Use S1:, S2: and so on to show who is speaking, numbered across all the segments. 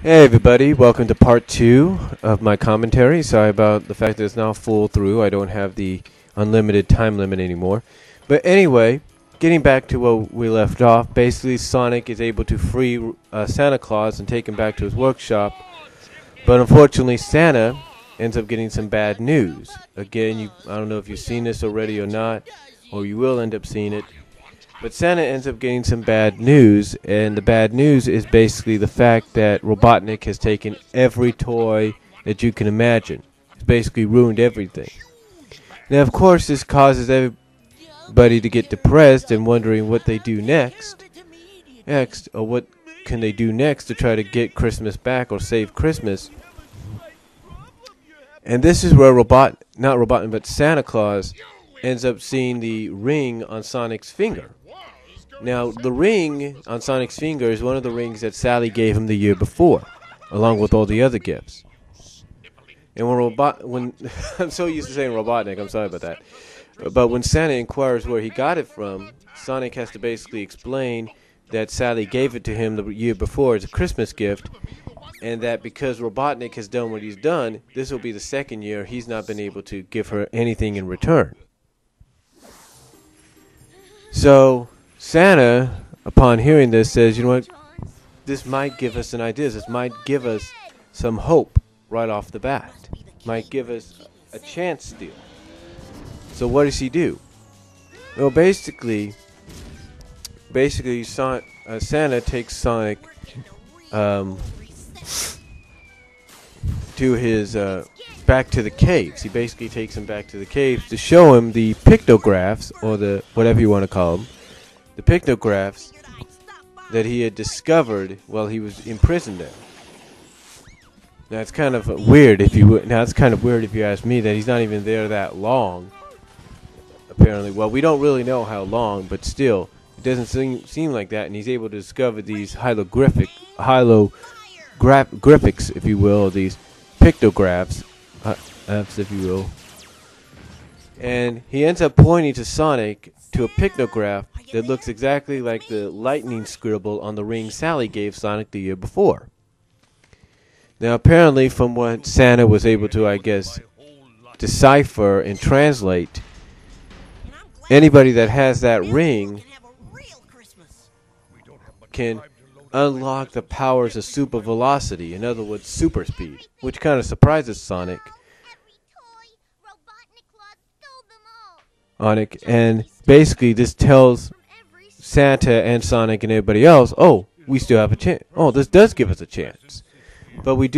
S1: Hey everybody, welcome to part 2 of my commentary. Sorry about the fact that it's now full through. I don't have the unlimited time limit anymore. But anyway, getting back to where we left off, basically Sonic is able to free Santa Claus and take him back to his workshop. But unfortunately Santa ends up getting some bad news. Again, I don't know if you've seen this already or not, or you will end up seeing it. But Santa ends up getting some bad news, and the bad news is basically the fact that Robotnik has taken every toy that you can imagine. He's basically ruined everything. Now, of course, this causes everybody to get depressed and wondering what they do next, or what can they do next to try to get Christmas back or save Christmas. And this is where Santa Claus ends up seeing the ring on Sonic's finger. Now, the ring on Sonic's finger is one of the rings that Sally gave him the year before, along with all the other gifts. And when I'm so used to saying Robotnik, I'm sorry about that. But when Santa inquires where he got it from, Sonic has to basically explain that Sally gave it to him the year before as a Christmas gift, and that because Robotnik has done what he's done, this will be the second year he's not been able to give her anything in return. So Santa, upon hearing this, says, you know what, this might give us an idea. This might give us some hope right off the bat. Might give us a chance still. So what does he do? Well, basically, Santa takes Sonic to his back to the caves. He basically takes him back to the caves to show him the pictographs, or the whatever you want to call them, the pictographs that he had discovered while he was imprisoned there. Now it's kind of weird if you ask me, that he's not even there that long. Apparently, well, we don't really know how long, but still, it doesn't seem like that. And he's able to discover these hieroglyphics, if you will, these pictographs, if you will. And he ends up pointing to Sonic to a pictograph that looks exactly like the lightning scribble on the ring Sally gave Sonic the year before. Now, apparently, from what Santa was able to, I guess, decipher and translate, anybody that has that ring can unlock the powers of super velocity, in other words, super speed, which kind of surprises Sonic. And basically this tells Santa and Sonic and everybody else, oh, we still have a chance. Oh, this does give us a chance. But we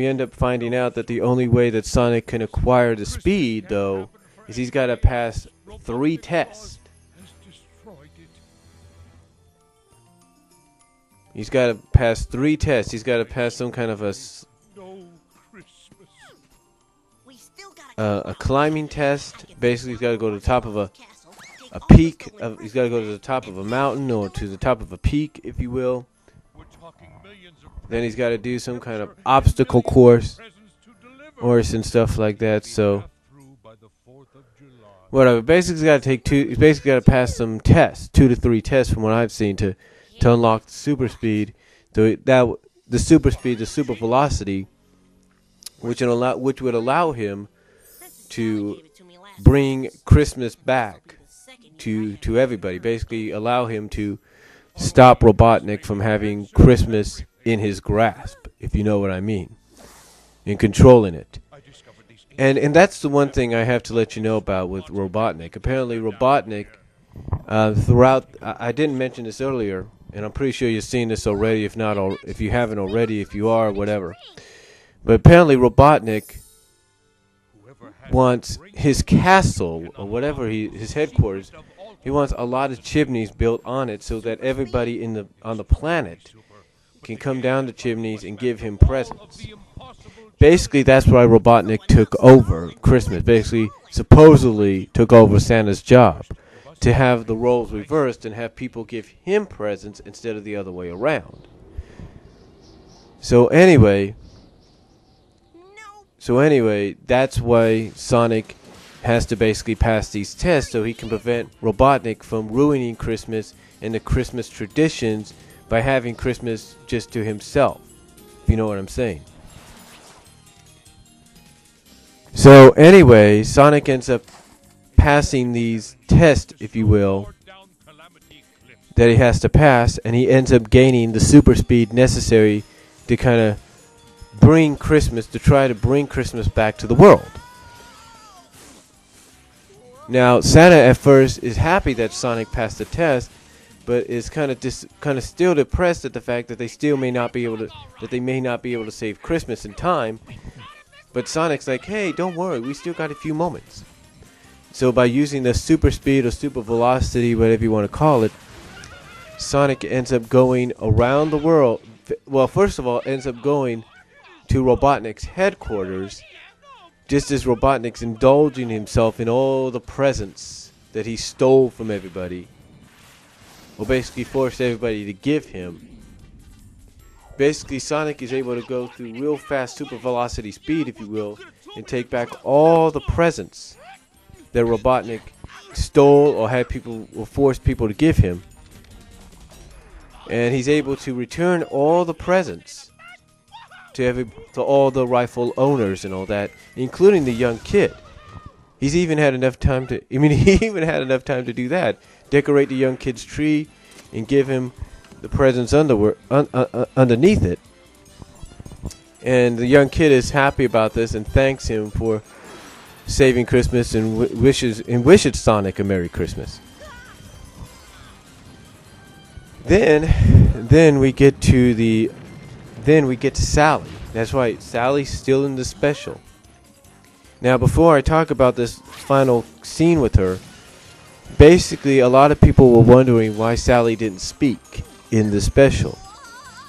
S1: end up finding out that the only way that Sonic can acquire the speed, though, is he's got to pass 3 tests. He's got to pass 3 tests. He's got to pass some kind of a climbing test. Basically, he's got to go to the top of a peak. He's got to go to the top of a mountain, or to the top of a peak, if you will. Then he's got to do some kind of obstacle course and stuff like that. So whatever. Basically, he's basically got to pass some tests, 2 to 3 tests, from what I've seen, to unlock the super speed, the super velocity, which would allow him to bring Christmas back to everybody. Basically, allow him to stop Robotnik from having Christmas in his grasp, if you know what I mean, in controlling it. And that's the one thing I have to let you know about with Robotnik. Apparently, Robotnik, I didn't mention this earlier, and I'm pretty sure you've seen this already. If not, if you haven't already, if you are, whatever. But apparently, Robotnik wants his castle, or whatever, his headquarters. He wants a lot of chimneys built on it, so that everybody on the planet can come down the chimneys and give him presents. Basically, that's why Robotnik took over Christmas. Basically, supposedly took over Santa's job, to have the roles reversed and have people give him presents instead of the other way around. So anyway, that's why Sonic has to basically pass these tests, so he can prevent Robotnik from ruining Christmas and the Christmas traditions by having Christmas just to himself, if you know what I'm saying. So anyway, Sonic ends up passing these tests, if you will, that he has to pass, and he ends up gaining the super speed necessary to kind of bring Christmas, to try to bring Christmas back to the world. Now, Santa at first is happy that Sonic passed the test, but is kind of still depressed at the fact that they may not be able to save Christmas in time. But Sonic's like, hey, don't worry, we still got a few moments. So by using the super speed or super velocity, whatever you want to call it, Sonic ends up going around the world. Well, first of all, ends up going to Robotnik's headquarters, just as Robotnik's indulging himself in all the presents that he stole from everybody, or basically forced everybody to give him. Basically, Sonic is able to go through real fast super velocity speed, if you will, and take back all the presents that Robotnik stole or had people or forced people to give him. And he's able to return all the presents to all the rightful owners and all that, including the young kid. He even had enough time to do that. Decorate the young kid's tree and give him the presents underneath it. And the young kid is happy about this and thanks him for saving Christmas and wishes Sonic a Merry Christmas. Then we get to Sally. That's right, Sally's still in the special. Now, before I talk about this final scene with her, basically a lot of people were wondering why Sally didn't speak in the special.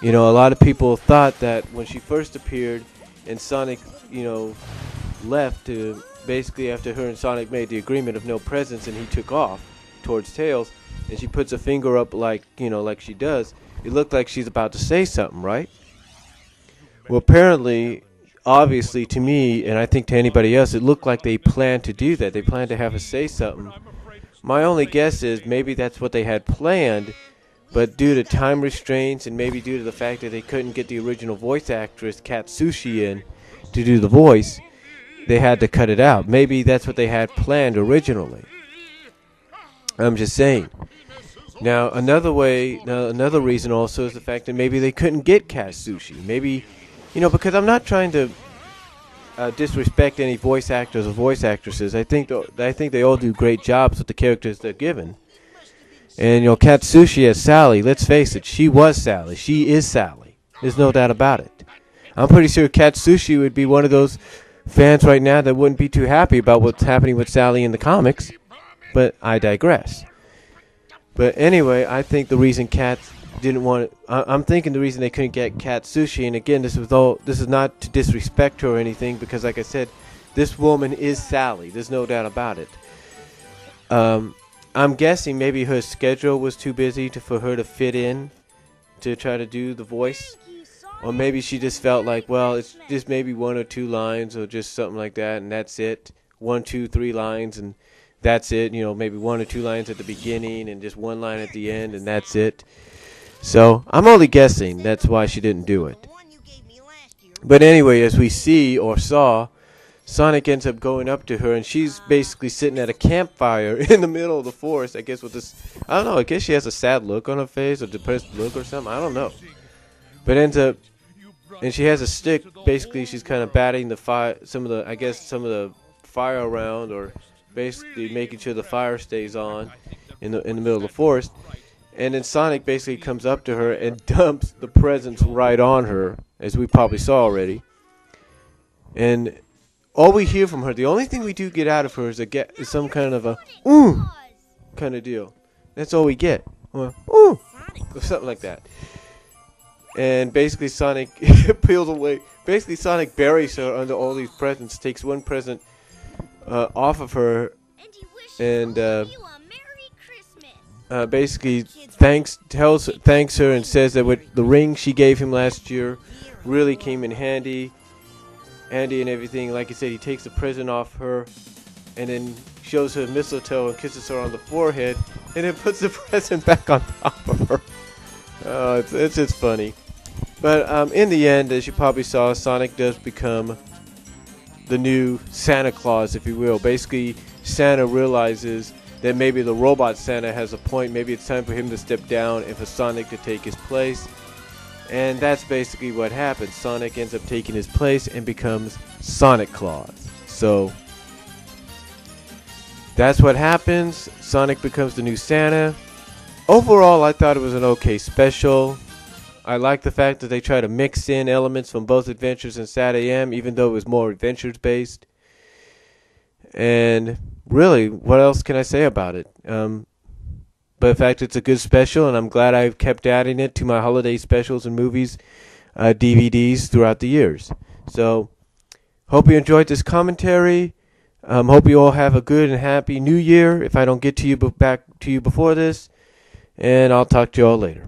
S1: You know, a lot of people thought that when she first appeared and Sonic, left to basically after her and Sonic made the agreement of no presents and he took off towards Tails, and she puts a finger up like she does, it looked like she's about to say something, right? Well, apparently, obviously to me, and I think to anybody else, it looked like they planned to do that. They planned to have her say something. My only guess is maybe that's what they had planned, but due to time restraints and maybe due to the fact that they couldn't get the original voice actress, Katsushi, in to do the voice, they had to cut it out. Maybe that's what they had planned originally. I'm just saying. Now, another reason also is the fact that maybe they couldn't get Katsushi. Maybe, because I'm not trying to disrespect any voice actors or voice actresses. I think they all do great jobs with the characters they're given. And Katsushi as Sally, let's face it, she was Sally. She is Sally. There's no doubt about it. I'm pretty sure Katsushi would be one of those fans right now that wouldn't be too happy about what's happening with Sally in the comics. But I digress. But anyway, I think the reason I'm thinking the reason they couldn't get Katsushi, and again, this is not to disrespect her or anything, because like I said, this woman is Sally. There's no doubt about it. I'm guessing maybe her schedule was too busy for her to fit in to try to do the voice. Or maybe she just felt like, well, it's just maybe 1 or 2 lines or just something like that, and that's it. 1, 2, 3 lines, and that's it. Maybe 1 or 2 lines at the beginning and just 1 line at the end, and that's it. So I'm only guessing that's why she didn't do it. But anyway, as we saw, Sonic ends up going up to her, and she's basically sitting at a campfire in the middle of the forest. I guess with this, I don't know. I guess she has a sad look on her face or depressed look or something. I don't know. But ends up, and she has a stick. Basically, she's kind of batting the fire, some of the fire around, or basically making sure the fire stays on in the middle of the forest. And then Sonic basically comes up to her and dumps the presents right on her, as we probably saw already. And all we hear from her, the only thing we do get out of her is some kind of a kind of deal. That's all we get. Or something like that. And basically Sonic peels away. Basically Sonic buries her under all these presents, takes one present off of her, and basically thanks her and says that the ring she gave him last year really came in handy and everything. Like I said, he takes the present off her and then shows her mistletoe and kisses her on the forehead, and then puts the present back on top of her. It's just funny. But in the end, as you probably saw, Sonic does become the new Santa Claus, if you will. Basically, Santa realizes that maybe the robot Santa has a point. Maybe it's time for him to step down and for Sonic to take his place. And that's basically what happens. Sonic ends up taking his place and becomes Sonic Claus. So that's what happens. Sonic becomes the new Santa. Overall, I thought it was an okay special. I like the fact that they try to mix in elements from both Adventures and Sad AM, even though it was more Adventures based. And really, what else can I say about it? But in fact, it's a good special, and I'm glad I've kept adding it to my holiday specials and movies, DVDs throughout the years. So, hope you enjoyed this commentary. Hope you all have a good and happy New Year. If I don't get to you back to you before this, and I'll talk to you all later.